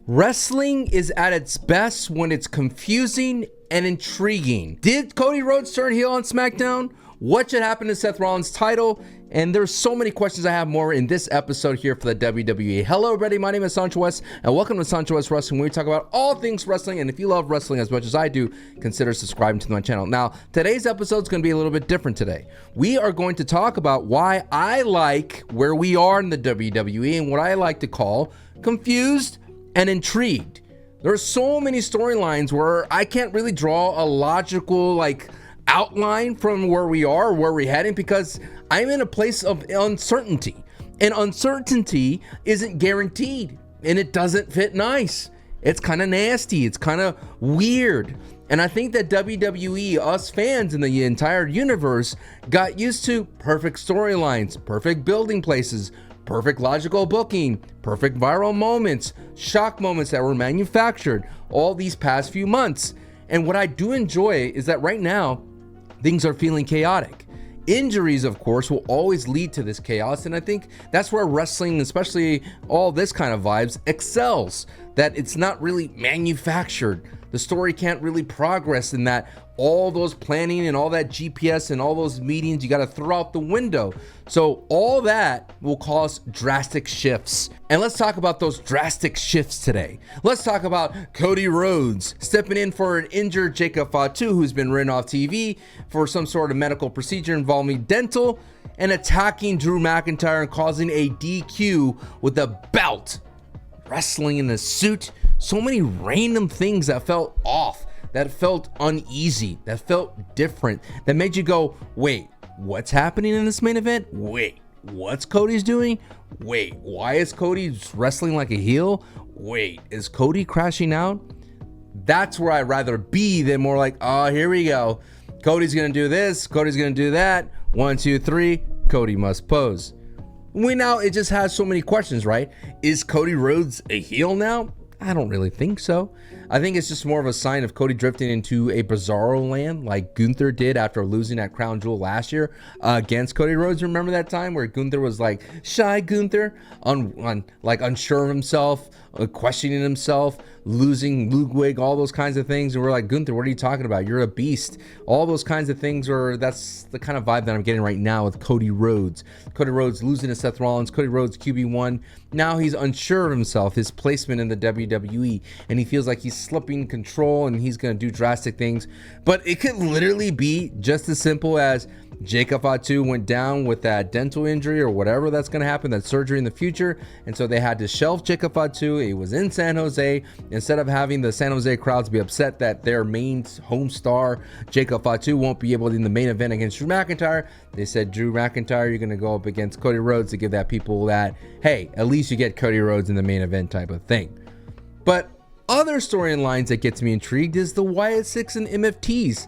Wrestling is at its best when it's confusing and intriguing. Did Cody Rhodes turn heel on SmackDown? What should happen to Seth Rollins' title? And there's so many questions. I have more in this episode here for the WWE. Hello everybody, my name is Sancho West and welcome to Sancho West Wrestling, where we talk about all things wrestling. And if you love wrestling as much as I do, consider subscribing to my channel. Now, today's episode is going to be a little bit different today. We are going to talk about why I like where we are in the WWE and what I like to call confused and intrigued. There are so many storylines where I can't really draw a logical outline from where we are or where we're heading, because I'm in a place of uncertainty, and uncertainty isn't guaranteed and it doesn't fit nice. It's kind of nasty, it's kind of weird. And I think that WWE, us fans in the entire universe, got used to perfect storylines, perfect building places, perfect logical booking, perfect viral moments, shock moments that were manufactured all these past few months. And what I do enjoy is that right now, things are feeling chaotic. Injuries, of course, will always lead to this chaos. And I think that's where wrestling, especially all this kind of vibes, excels. That it's not really manufactured. The story can't really progress in that. All those planning and all that GPS and all those meetings you got to throw out the window. So all that will cause drastic shifts. And let's talk about those drastic shifts today. Let's talk about Cody Rhodes stepping in for an injured Jacob Fatu, who's been written off TV for some sort of medical procedure involving dental, and attacking Drew McIntyre and causing a DQ with a belt, wrestling in a suit. So many random things that felt off, that felt uneasy, that felt different, that made you go, wait, what's happening in this main event? Wait, what's Cody's doing? Wait, why is Cody wrestling like a heel? Wait, is Cody crashing out? That's where I'd rather be than more like, oh, here we go. Cody's gonna do this, Cody's gonna do that. 1, 2, 3, Cody must pose. It just has so many questions, right? Is Cody Rhodes a heel now? I don't really think so. I think it's just more of a sign of Cody drifting into a bizarro land like Gunther did after losing at Crown Jewel last year against Cody Rhodes. Remember that time where Gunther was like shy Gunther, unsure of himself, questioning himself, losing Ludwig, all those kinds of things. And we're like, Gunther, what are you talking about? You're a beast. All those kinds of things, or that's the kind of vibe that I'm getting right now with Cody Rhodes. Cody Rhodes losing to Seth Rollins, Cody Rhodes QB1. Now he's unsure of himself, his placement in the WWE, and he feels like he's slipping control and he's going to do drastic things. But it could literally be just as simple as Jacob Fatu went down with that dental injury or whatever that's going to happen, that surgery in the future, and so they had to shelf Jacob Fatu. It was in San Jose. Instead of having the San Jose crowds be upset that their main home star Jacob Fatu won't be able to in the main event against Drew McIntyre, they said, Drew McIntyre, you're going to go up against Cody Rhodes, to give that people that, hey, at least you get Cody Rhodes in the main event type of thing. But other storylines that gets me intrigued is the Wyatt 6 and MFTs.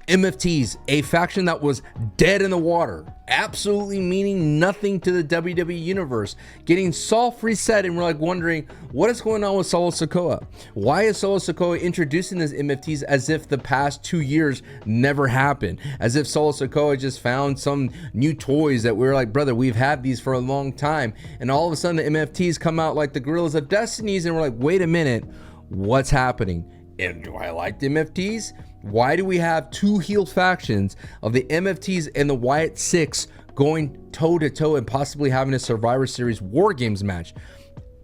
MFTs, a faction that was dead in the water, absolutely meaning nothing to the WWE universe, getting soft reset, and we're wondering what is going on with Solo Sikoa. Why is Solo Sikoa introducing this MFTs as if the past 2 years never happened, as if Solo Sikoa just found some new toys that we're like, brother, we've had these for a long time, and all of a sudden the MFTs come out like the Gorillas of Destinies, and we're like, wait a minute, what's happening? And do I like the MFTs? Why do we have two heel factions of the MFTs and the Wyatt 6 going toe to toe and possibly having a Survivor Series War Games match?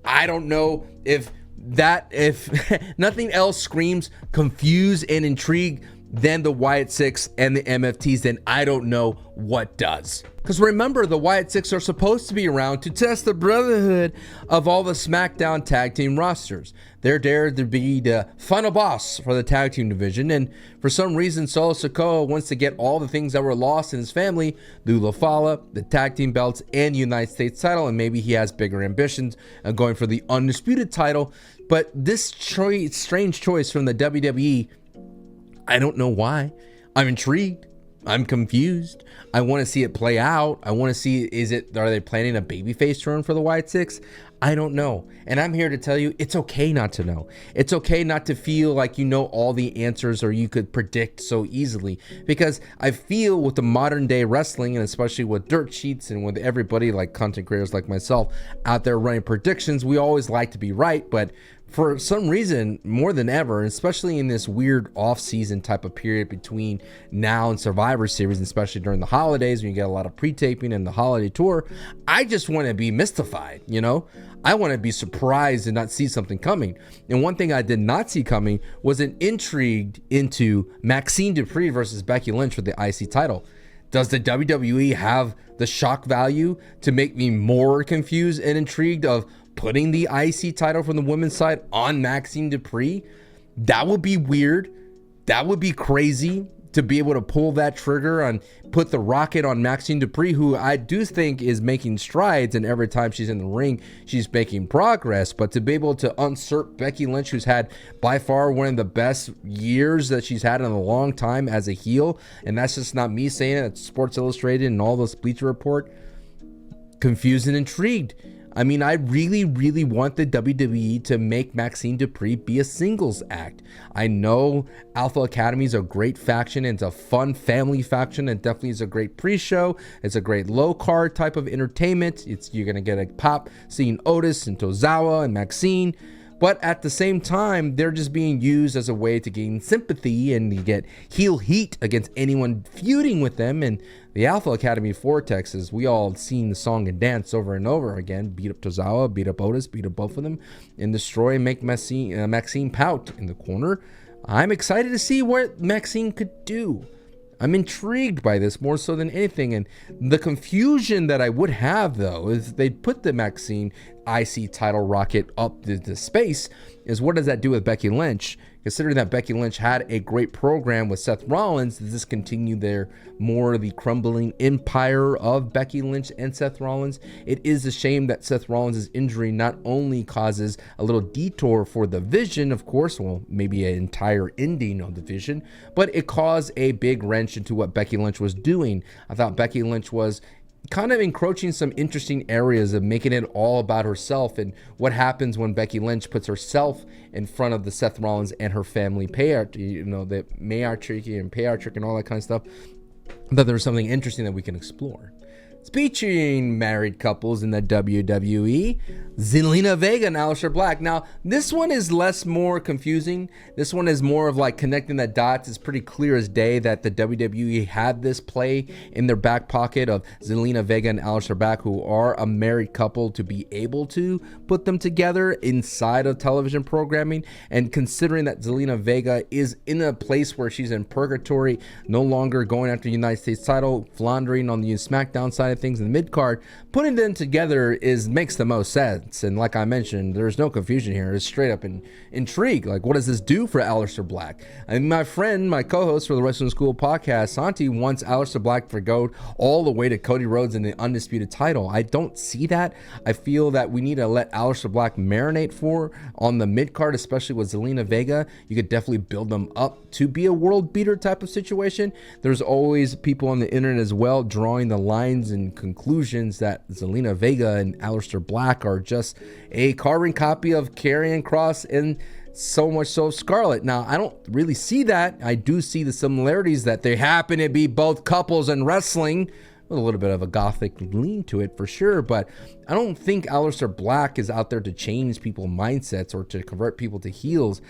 I don't know if nothing else screams confuse and intrigue than the Wyatt 6 and the MFTs, then I don't know what does. Because remember, the Wyatt 6 are supposed to be around to test the brotherhood of all the SmackDown tag team rosters. They're there to be the final boss for the tag team division, and for some reason, Solo Sikoa wants to get all the things that were lost in his family, Lula Fala, the tag team belts, and United States title, and maybe he has bigger ambitions of going for the undisputed title. But this strange choice from the WWE, I don't know why. I'm intrigued. I'm confused. I want to see it play out. I want to see, are they planning a babyface turn for the Wyatt 6? I don't know. And I'm here to tell you, it's okay not to know. It's okay not to feel like you know all the answers or you could predict so easily. Because I feel with the modern day wrestling, and especially with dirt sheets and with everybody like content creators like myself out there running predictions, we always like to be right. But for some reason, more than ever, especially in this weird off-season type of period between now and Survivor Series, especially during the holidays when you get a lot of pre-taping and the holiday tour, I just want to be mystified, you know? I want to be surprised and not see something coming. And one thing I did not see coming was an intrigue into Maxine Dupri versus Becky Lynch for the IC title. Does the WWE have the shock value to make me more confused and intrigued of putting the IC title from the women's side on Maxine Dupri? That would be weird. That would be crazy to be able to pull that trigger and put the rocket on Maxine Dupri, who I do think is making strides, and every time she's in the ring, she's making progress. But to be able to usurp Becky Lynch, who's had by far one of the best years that she's had in a long time as a heel, and that's just not me saying it, it's Sports Illustrated and all those Bleacher Report, confused and intrigued. I mean, I really, really want the WWE to make Maxine Dupri be a singles act. I know Alpha Academy is a great faction and it's a fun family faction, and definitely is a great pre-show. It's a great low-card type of entertainment. You're going to get a pop seeing Otis and Tozawa and Maxine. But at the same time, they're just being used as a way to gain sympathy and to get heel heat against anyone feuding with them. And the Alpha Academy Vortex, as we all seen the song and dance over and over again, beat up Tozawa, beat up Otis, beat up both of them, and destroy and make Maxine pout in the corner. I'm excited to see what Maxine could do. I'm intrigued by this more so than anything. And the confusion that I would have, though, is they'd put the Maxine IC title rocket up to space, is what does that do with Becky Lynch? Considering that Becky Lynch had a great program with Seth Rollins, does this continue the crumbling empire of Becky Lynch and Seth Rollins? It is a shame that Seth Rollins' injury not only causes a little detour for the Vision, of course, well, maybe an entire ending of the Vision, but it caused a big wrench into what Becky Lynch was doing. I thought Becky Lynch was kind of encroaching some interesting areas of making it all about herself and what happens when Becky Lynch puts herself in front of the Seth Rollins and her family patriarchy, you know, the matriarchy and patriarchy and all that kind of stuff. I thought there was something interesting that we can explore. Featuring married couples in the WWE, Zelina Vega and Aleister Black. Now, this one is more confusing. This one is more of like connecting the dots. It's pretty clear as day that the WWE had this play in their back pocket of Zelina Vega and Aleister Black, who are a married couple, to be able to put them together inside of television programming. And considering that Zelina Vega is in a place where she's in purgatory, no longer going after the United States title, floundering on the SmackDown side of things in the mid-card, putting them together makes the most sense. And like I mentioned, there's no confusion here. It's straight up intrigue. Like, what does this do for Aleister Black? And my friend, my co-host for the Wrestling School podcast, Santi, wants Aleister Black to go all the way to Cody Rhodes in the undisputed title. I don't see that. I feel that we need to let Aleister Black marinate on the mid-card, especially with Zelina Vega. You could definitely build them up to be a world beater type of situation. There's always people on the internet as well drawing the lines and conclusions that Zelina Vega and Aleister Black are just a carbon copy of Karrion Kross and so much so Scarlett. Now, I don't really see that. I do see the similarities that they happen to be both couples in wrestling, with a little bit of a gothic lean to it for sure, but I don't think Aleister Black is out there to change people's mindsets or to convert people to heels.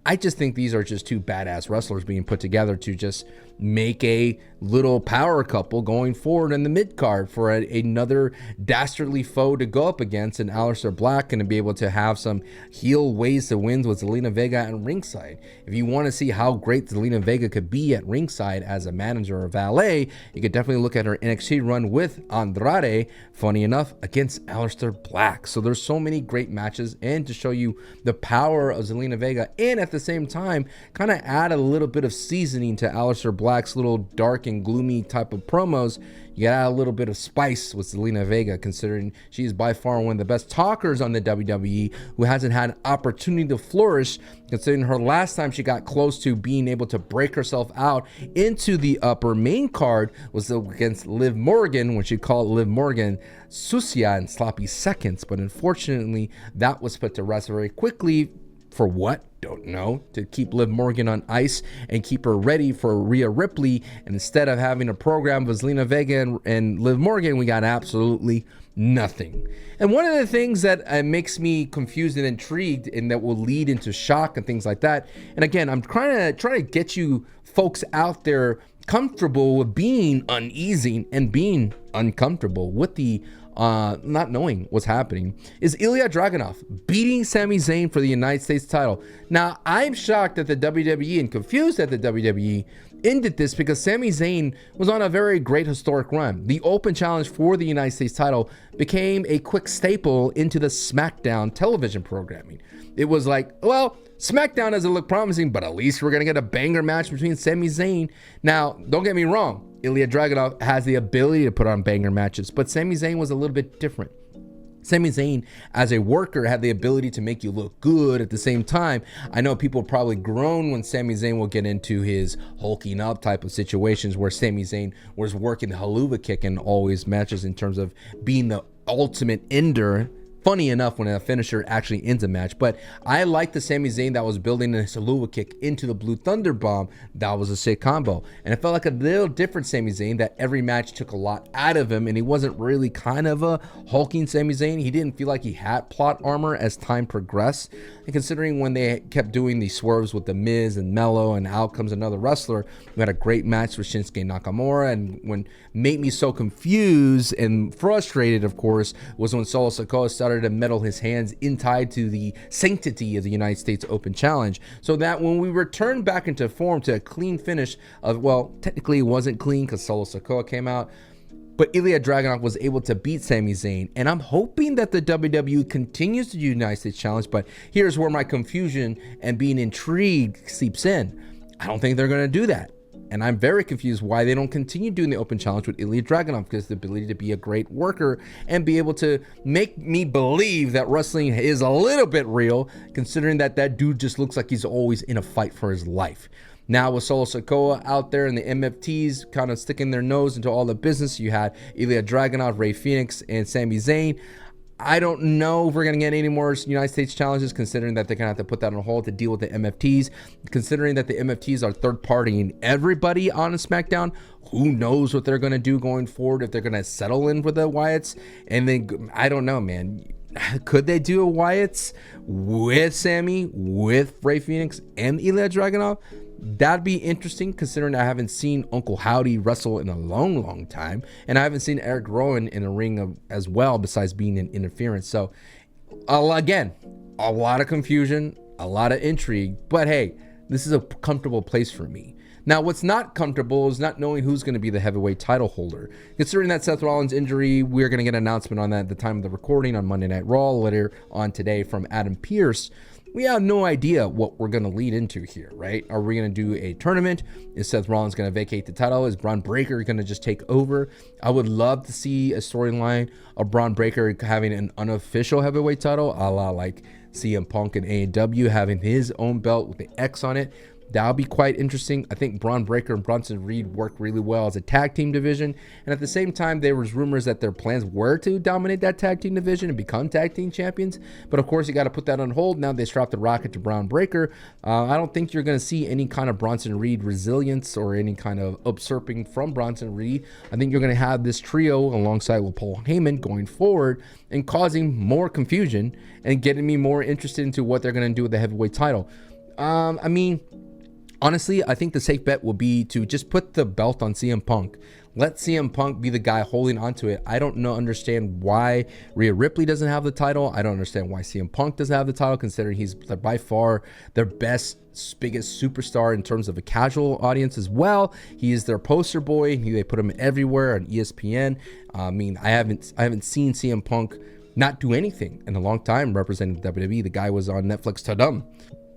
I just think these are just two badass wrestlers being put together to just make a little power couple going forward in the mid-card for another dastardly foe to go up against, and Aleister Black going to be able to have some heel ways to win with Zelina Vega at ringside. If you want to see how great Zelina Vega could be at ringside as a manager or valet, you could definitely look at her NXT run with Andrade, funny enough, against Aleister Black. So there's so many great matches, and to show you the power of Zelina Vega, and at the same time kind of add a little bit of seasoning to Aleister Black's little dark and gloomy type of promos. You gotta add a little bit of spice with Zelina Vega, considering she is by far one of the best talkers on the WWE, who hasn't had an opportunity to flourish, considering her last time she got close to being able to break herself out into the upper main card was against Liv Morgan, when she called Liv Morgan sucia and sloppy seconds, but unfortunately that was put to rest very quickly. For what? Don't know. To keep Liv Morgan on ice and keep her ready for Rhea Ripley. And instead of having a program with Zelina Vega and Liv Morgan, we got absolutely nothing. And one of the things that makes me confused and intrigued, and that will lead into shock and things like that. And again, I'm trying to get you folks out there comfortable with being uneasy and being uncomfortable with the not knowing what's happening, is Ilia Dragunov beating Sami Zayn for the United States title. Now, I'm shocked that the WWE and confused that the WWE ended this, because Sami Zayn was on a very great historic run. The open challenge for the United States title became a quick staple into the SmackDown television programming. It was like, well, SmackDown doesn't look promising, but at least we're going to get a banger match between Sami Zayn. Now, don't get me wrong, Ilia Dragunov has the ability to put on banger matches, but Sami Zayn was a little bit different. Sami Zayn, as a worker, had the ability to make you look good at the same time. I know people probably groan when Sami Zayn will get into his hulking up type of situations where Sami Zayn was working the haluva kick in always matches in terms of being the ultimate ender. Funny enough, when a finisher actually ends a match. But I like the Sami Zayn that was building a haluva kick into the Blue Thunder Bomb. That was a sick combo. And it felt like a little different Sami Zayn, that every match took a lot out of him, and he wasn't really kind of a hulking Sami Zayn. He didn't feel like he had plot armor as time progressed. And considering when they kept doing these swerves with The Miz and Mello, and out comes another wrestler, we had a great match with Shinsuke Nakamura. And what made me so confused and frustrated, of course, was when Solo Sikoa started to meddle his hands in tied to the sanctity of the United States Open Challenge, so that when we returned back into form to a clean finish of, well, technically it wasn't clean because Solo Sikoa came out, but Ilia Dragunov was able to beat Sami Zayn. And I'm hoping that the WWE continues to do United States Challenge, but here's where my confusion and being intrigued seeps in. I don't think they're going to do that. And I'm very confused why they don't continue doing the open challenge with Ilia Dragunov, because the ability to be a great worker and be able to make me believe that wrestling is a little bit real, considering that that dude just looks like he's always in a fight for his life. Now with Solo Sikoa out there and the MFTs kind of sticking their nose into all the business, you had Ilia Dragunov, Rey Fenix, and Sami Zayn. I don't know if we're going to get any more United States challenges, considering that they're going to have to put that on hold to deal with the MFTs. Considering that the MFTs are third partying everybody on SmackDown, who knows what they're going to do going forward, if they're going to settle in with the Wyatts. And then, I don't know, man. Could they do a Wyatts with Sammy, with Rey Fenix, and Ilia Dragunov? That'd be interesting, considering I haven't seen Uncle Howdy wrestle in a long time, and I haven't seen Eric Rowan in a ring as well, besides being in interference. So again, a lot of confusion, a lot of intrigue, but hey, this is a comfortable place for me. Now, what's not comfortable is not knowing who's going to be the heavyweight title holder. Considering that Seth Rollins injury, we're going to get an announcement on that at the time of the recording on Monday Night Raw later on today from Adam Pearce. We have no idea what we're going to lead into here, right? Are we going to do a tournament? Is Seth Rollins going to vacate the title? Is Braun Breaker going to just take over? I would love to see a storyline of Braun Breaker having an unofficial heavyweight title, a la like CM Punk and AEW having his own belt with the X on it. That'll be quite interesting. I think Braun Breaker and Bronson Reed worked really well as a tag team division. And at the same time, there was rumors that their plans were to dominate that tag team division and become tag team champions. But of course, you got to put that on hold. Now they strapped the rocket to Braun Breaker. I don't think you're going to see any kind of Bronson Reed resilience or any kind of usurping from Bronson Reed. I think you're going to have this trio alongside with Paul Heyman going forward and causing more confusion and getting me more interested into what they're going to do with the heavyweight title. Honestly, I think the safe bet will be to just put the belt on CM Punk. Let CM Punk be the guy holding onto it. I don't understand why Rhea Ripley doesn't have the title. I don't understand why CM Punk doesn't have the title, considering he's by far their biggest superstar in terms of a casual audience as well. He is their poster boy. They put him everywhere on ESPN. I haven't seen CM Punk not do anything in a long time representing WWE. The guy was on Netflix to dumb.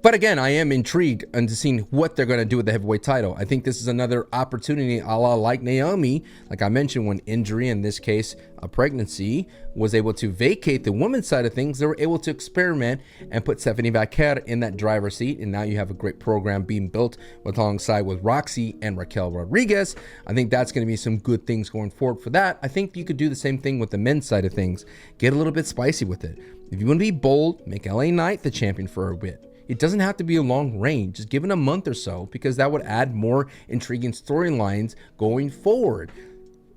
But again, I am intrigued into seeing what they're going to do with the heavyweight title. I think this is another opportunity, a la like Naomi, like I mentioned, when injury, in this case, a pregnancy, was able to vacate the women's side of things. They were able to experiment and put Stephanie Vega in that driver's seat. And now you have a great program being built alongside with Roxy and Raquel Rodriguez. I think that's going to be some good things going forward for that. I think you could do the same thing with the men's side of things. Get a little bit spicy with it. If you want to be bold, make LA Knight the champion for a bit. It doesn't have to be a long reign. Just give it a month or so, because that would add more intriguing storylines going forward.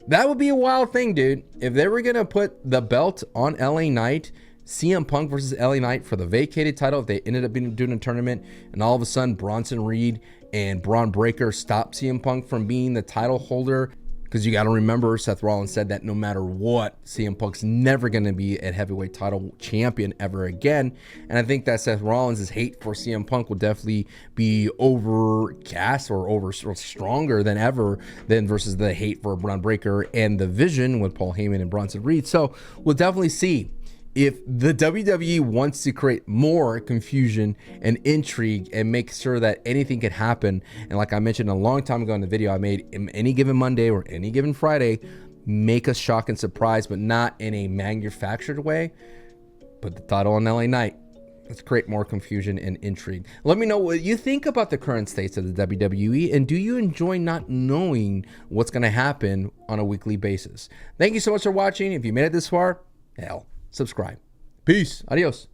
That would be a wild thing, dude. If they were going to put the belt on LA Knight, CM Punk versus LA Knight for the vacated title, if they ended up doing a tournament and all of a sudden Bronson Reed and Braun Breaker stopped CM Punk from being the title holder. Because you got to remember, Seth Rollins said that no matter what, CM Punk's never going to be a heavyweight title champion ever again. And I think that Seth Rollins' hate for CM Punk will definitely be overcast or stronger than ever than versus the hate for Braun Breaker and the Vision with Paul Heyman and Bronson Reed. So we'll definitely see if the WWE wants to create more confusion and intrigue and make sure that anything can happen. And like I mentioned a long time ago in the video I made, in any given Monday or any given Friday, make us shock and surprise, but not in a manufactured way. Put the title on LA Knight. Let's create more confusion and intrigue. Let me know what you think about the current states of the WWE, and do you enjoy not knowing what's going to happen on a weekly basis? Thank you so much for watching. If you made it this far, hell, subscribe. Peace. Adios.